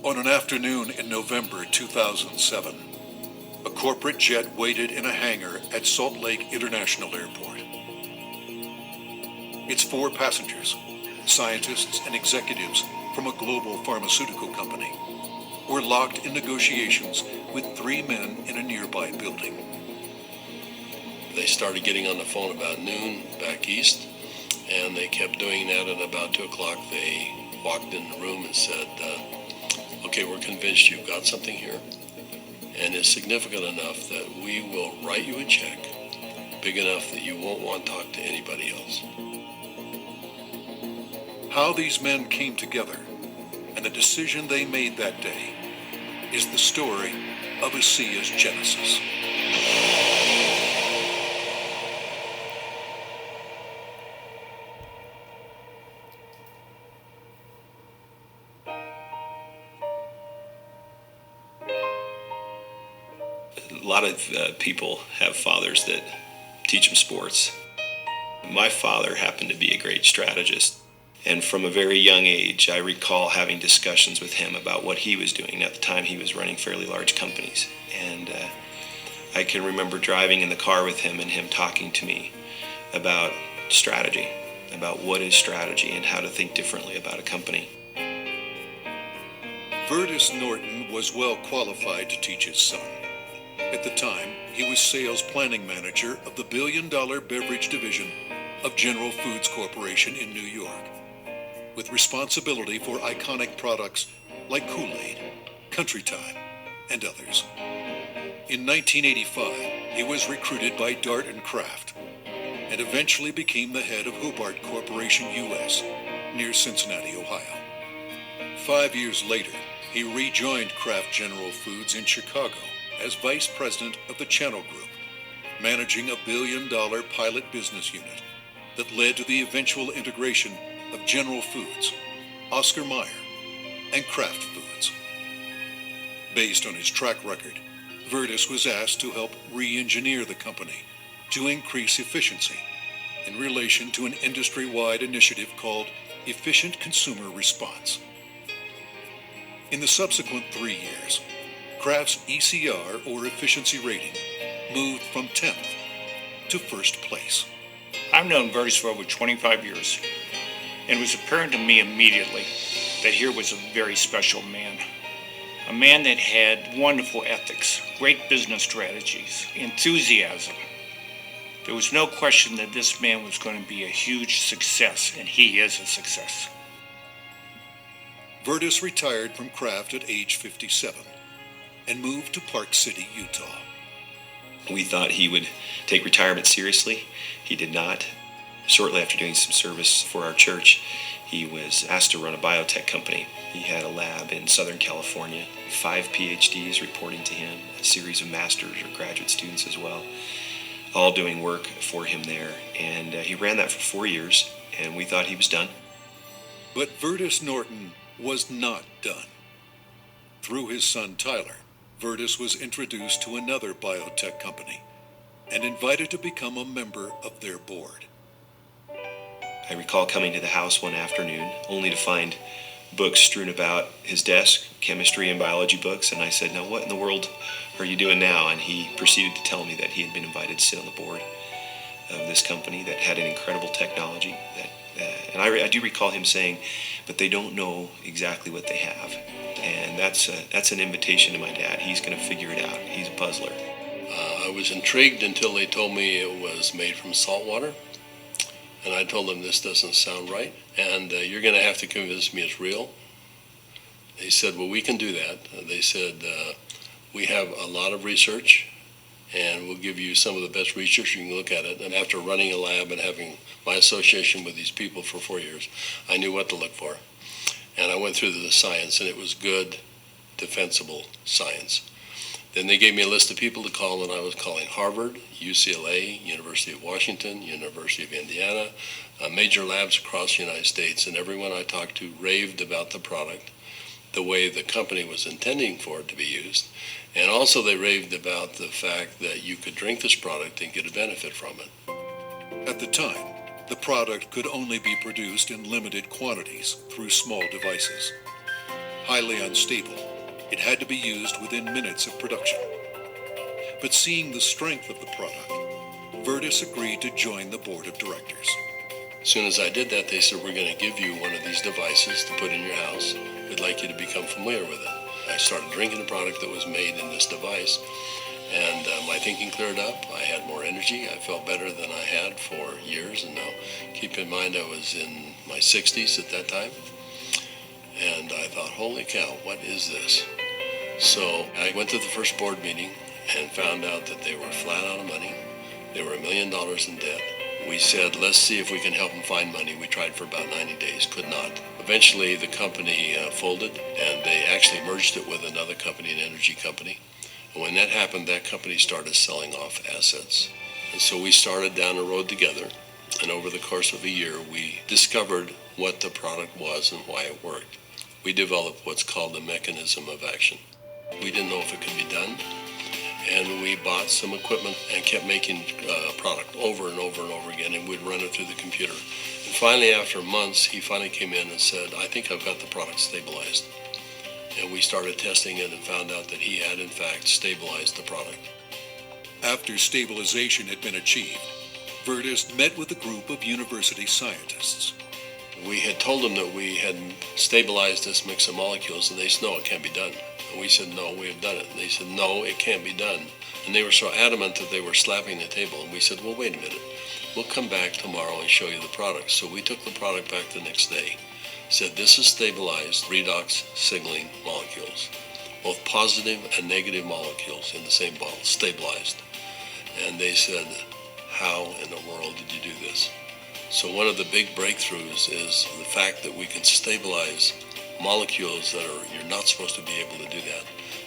On an afternoon in November 2007, a corporate jet waited in a hangar at Salt Lake International Airport. Its 4 passengers, scientists and executives from a global pharmaceutical company, were locked in negotiations with 3 men in a nearby building. They started getting on the phone about noon back east, and they kept doing that, and about 2 o'clock they walked in the room and said, okay, we're convinced you've got something here, and it's significant enough that we will write you a check big enough that you won't want to talk to anybody else. How these men came together and the decision they made that day is the story of ASEA's genesis. A lot of people have fathers that teach them sports. My father happened to be a great strategist, and from a very young age, I recall having discussions with him about what he was doing. At the time, he was running fairly large companies, and I can remember driving in the car with him and him talking to me about strategy, about what is strategy and how to think differently about a company. Vertus Norton was well qualified to teach his son. At the time, he was sales planning manager of the billion-dollar beverage division of General Foods Corporation in New York, with responsibility for iconic products like Kool-Aid, Country Time, and others. In 1985, he was recruited by Dart and Kraft, and eventually became the head of Hobart Corporation US, near Cincinnati, Ohio. 5 years later, he rejoined Kraft General Foods in Chicago as vice president of the Channel Group, managing a billion-dollar pilot business unit that led to the eventual integration of General Foods, Oscar Mayer, and Kraft Foods. Based on his track record, Vertus was asked to help re-engineer the company to increase efficiency in relation to an industry-wide initiative called Efficient Consumer Response. In the subsequent 3 years, Kraft's ECR, or efficiency rating, moved from 10th to first place. I've known Vertus for over 25 years, and it was apparent to me immediately that here was a very special man. A man that had wonderful ethics, great business strategies, enthusiasm. There was no question that this man was going to be a huge success, and he is a success. Vertus retired from Kraft at age 57 and moved to Park City, Utah. We thought he would take retirement seriously. He did not. Shortly after doing some service for our church, he was asked to run a biotech company. He had a lab in Southern California, 5 PhDs reporting to him, a series of master's or graduate students as well, all doing work for him there. And he ran that for 4 years, and we thought he was done. But Vertus Norton was not done. Through his son Tyler, Vertus was introduced to another biotech company and invited to become a member of their board. I recall coming to the house one afternoon only to find books strewn about his desk, chemistry and biology books, and I said, "Now what in the world are you doing now?" And he proceeded to tell me that he had been invited to sit on the board of this company that had an incredible technology. And I do recall him saying, "But they don't know exactly what they have." And that's an invitation to my dad. He's going to figure it out. He's a puzzler. I was intrigued until they told me it was made from salt water. And I told them, this doesn't sound right, and you're going to have to convince me it's real. They said, well, we can do that. They said, we have a lot of research, and we'll give you some of the best research. You can look at it. And after running a lab and having my association with these people for 4 years, I knew what to look for. And I went through the science, and it was good, defensible science. Then they gave me a list of people to call, and I was calling Harvard, UCLA, University of Washington, University of Indiana, major labs across the United States, and everyone I talked to raved about the product, the way the company was intending for it to be used, and also they raved about the fact that you could drink this product and get a benefit from it. At the time, the product could only be produced in limited quantities through small devices. Highly unstable, it had to be used within minutes of production. But seeing the strength of the product, Virtus agreed to join the board of directors. As soon as I did that, they said, we're going to give you one of these devices to put in your house. We'd like you to become familiar with it. I started drinking the product that was made in this device, and my thinking cleared up. I had more energy. I felt better than I had for years. And now, keep in mind, I was in my 60s at that time. And I thought, holy cow, what is this? So I went to the first board meeting and found out that they were flat out of money. They were $1 million in debt. We said, let's see if we can help them find money. We tried for about 90 days, could not. Eventually, the company folded, and they actually merged it with another company, an energy company. And when that happened, that company started selling off assets. And so we started down the road together, and over the course of a year, we discovered what the product was and why it worked. We developed what's called the mechanism of action. We didn't know if it could be done, and we bought some equipment and kept making product over and over and over again, and we'd run it through the computer. And finally, after months, he finally came in and said, I think I've got the product stabilized. And we started testing it and found out that he had, in fact, stabilized the product. After stabilization had been achieved, Virtus met with a group of university scientists. We had told them that we had stabilized this mix of molecules, and they said, no, it can't be done. And we said, no, we have done it. And they said, no, it can't be done. And they were so adamant that they were slapping the table. And we said, well, wait a minute. We'll come back tomorrow and show you the product. So we took the product back the next day, said, this is stabilized redox signaling molecules, both positive and negative molecules in the same bottle, stabilized. And they said, how in the world did you do this? So one of the big breakthroughs is the fact that we can stabilize molecules that you're not supposed to be able to do that.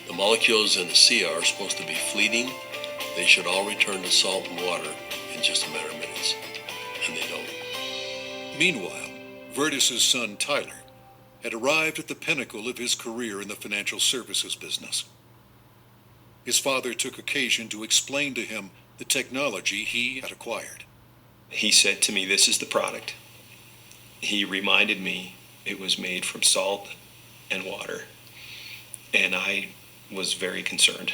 The molecules in ASEA are supposed to be fleeting. They should all return to salt and water in just a matter of minutes, and they don't. Meanwhile, Virtus's son Tyler had arrived at the pinnacle of his career in the financial services business. His father took occasion to explain to him the technology he had acquired. He said to me, this is the product. He reminded me it was made from salt and water, and I was very concerned.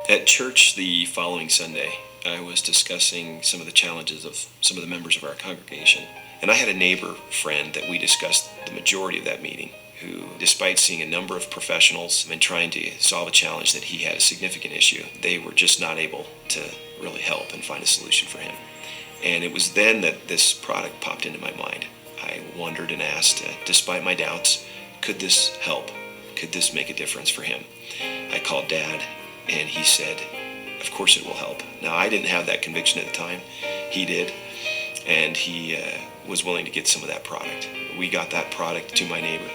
At church the following Sunday, I was discussing some of the challenges of some of the members of our congregation, and I had a neighbor friend that we discussed the majority of that meeting, who, despite seeing a number of professionals and trying to solve a challenge that he had a significant issue, they were just not able to really help and find a solution for him. And it was then that this product popped into my mind. I wondered and asked, despite my doubts, could this help? Could this make a difference for him? I called Dad, and he said, of course it will help. Now, I didn't have that conviction at the time. He did, and he was willing to get some of that product. We got that product to my neighbor,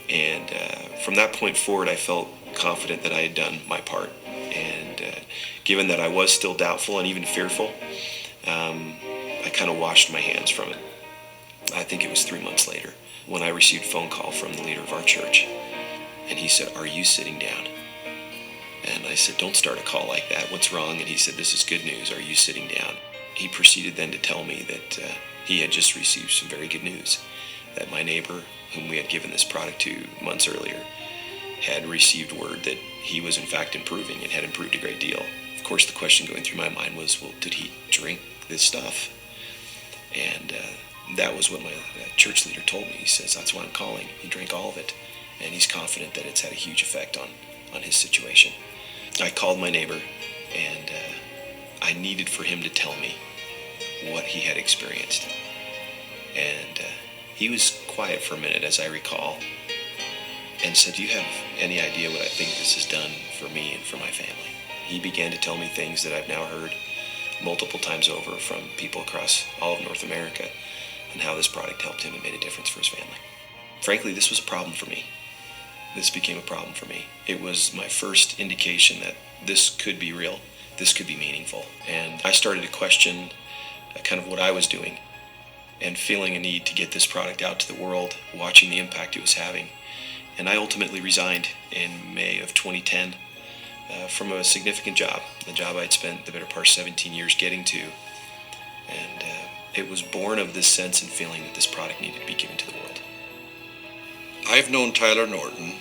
and from that point forward, I felt confident that I had done my part. And given that I was still doubtful and even fearful, I kind of washed my hands from it. I think it was 3 months later when I received a phone call from the leader of our church, and he said, are you sitting down? And I said, don't start a call like that. What's wrong? And he said, this is good news. Are you sitting down? He proceeded then to tell me that he had just received some very good news, that my neighbor, whom we had given this product to months earlier, had received word that he was in fact improving and had improved a great deal. Of course, the question going through my mind was, well, did he drink this stuff? And that was what my church leader told me. He says, that's why I'm calling. He drank all of it, and he's confident that it's had a huge effect on his situation. I called my neighbor, and I needed for him to tell me what he had experienced. And he was quiet for a minute, as I recall, and said, do you have any idea what I think this has done for me and for my family? He began to tell me things that I've now heard multiple times over from people across all of North America, and how this product helped him and made a difference for his family. Frankly, this was a problem for me. This became a problem for me. It was my first indication that this could be real, this could be meaningful. And I started to question kind of what I was doing, and feeling a need to get this product out to the world, watching the impact it was having. And I ultimately resigned in May of 2010 from a significant job, the job I'd spent the better part of 17 years getting to. And it was born of this sense and feeling that this product needed to be given to the world. I've known Tyler Norton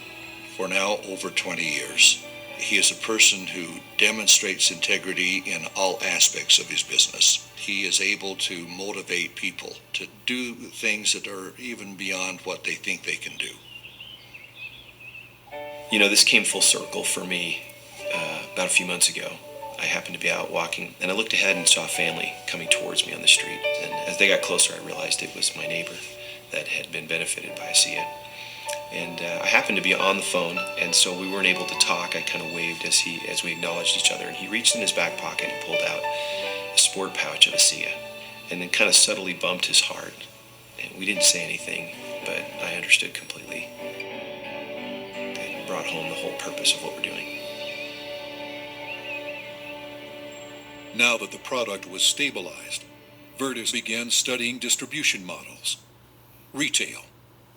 for now over 20 years. He is a person who demonstrates integrity in all aspects of his business. He is able to motivate people to do things that are even beyond what they think they can do. You know, this came full circle for me about a few months ago. I happened to be out walking, and I looked ahead and saw a family coming towards me on the street. And as they got closer, I realized it was my neighbor that had been benefited by ASEA. And I happened to be on the phone, and so we weren't able to talk. I kind of waved as we acknowledged each other, and he reached in his back pocket and pulled out a sport pouch of ASEA, and then kind of subtly bumped his heart. And we didn't say anything, but I understood completely. It brought home the whole purpose of what we're doing. Now that the product was stabilized, Virtus began studying distribution models, retail,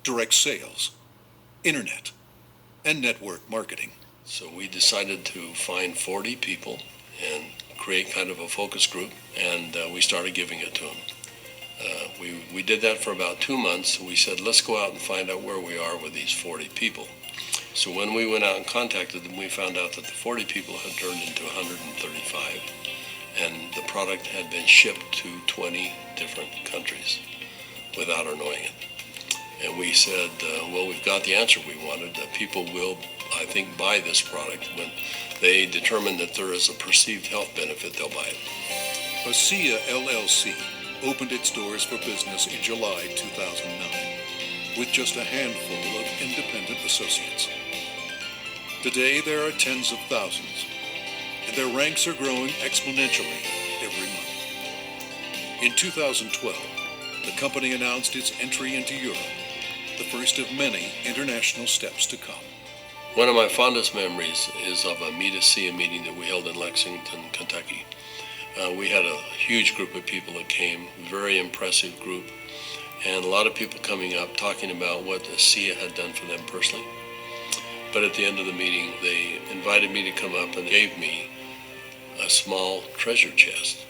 direct sales, internet, and network marketing. So we decided to find 40 people and create kind of a focus group, and we started giving it to them. We did that for about 2 months. We said, let's go out and find out where we are with these 40 people. So when we went out and contacted them, we found out that the 40 people had turned into 135, and the product had been shipped to 20 different countries without our knowing it. And we said, well, we've got the answer we wanted. That people will, I think, buy this product. When they determine that there is a perceived health benefit, they'll buy it. ASEA LLC opened its doors for business in July 2009 with just a handful of independent associates. Today, there are tens of thousands, and their ranks are growing exponentially every month. In 2012, the company announced its entry into Europe, the first of many international steps to come. One of my fondest memories is of a Meet ASEA meeting that we held in Lexington, Kentucky. We had a huge group of people that came, very impressive group, and a lot of people coming up talking about what ASEA had done for them personally. But at the end of the meeting, they invited me to come up and gave me a small treasure chest.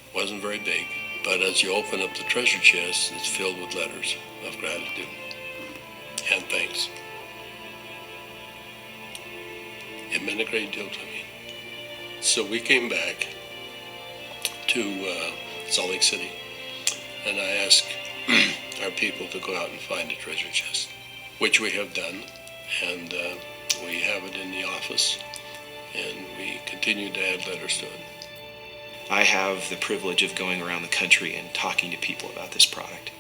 It wasn't very big, but as you open up the treasure chest, it's filled with letters of gratitude and thanks. It meant a great deal to me. So we came back to Salt Lake City, and I asked our people to go out and find a treasure chest, which we have done, and we have it in the office, and we continue to add letters to it. I have the privilege of going around the country and talking to people about this product.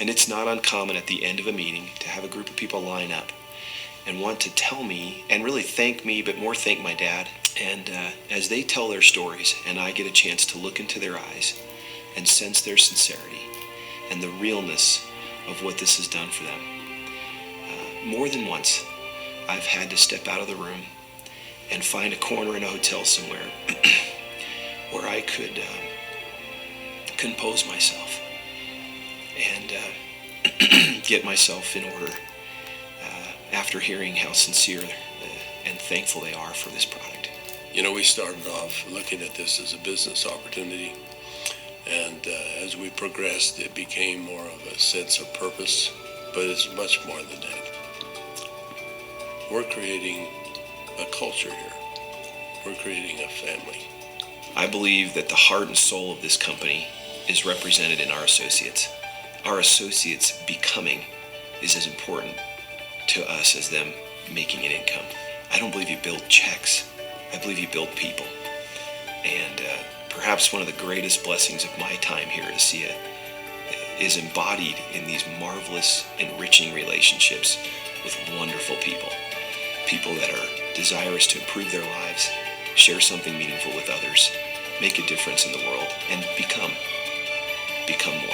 And it's not uncommon at the end of a meeting to have a group of people line up and want to tell me and really thank me, but more thank my dad. And as they tell their stories and I get a chance to look into their eyes and sense their sincerity and the realness of what this has done for them, more than once I've had to step out of the room and find a corner in a hotel somewhere where I could compose myself and get myself in order after hearing how sincere and thankful they are for this product. You know, we started off looking at this as a business opportunity, and as we progressed, it became more of a sense of purpose, but it's much more than that. We're creating a culture here. We're creating a family. I believe that the heart and soul of this company is represented in our associates. Our associates becoming is as important to us as them making an income. I don't believe you build checks. I believe you build people. And perhaps one of the greatest blessings of my time here at ASEA is embodied in these marvelous, enriching relationships with wonderful people. People that are desirous to improve their lives, share something meaningful with others, make a difference in the world, and become more.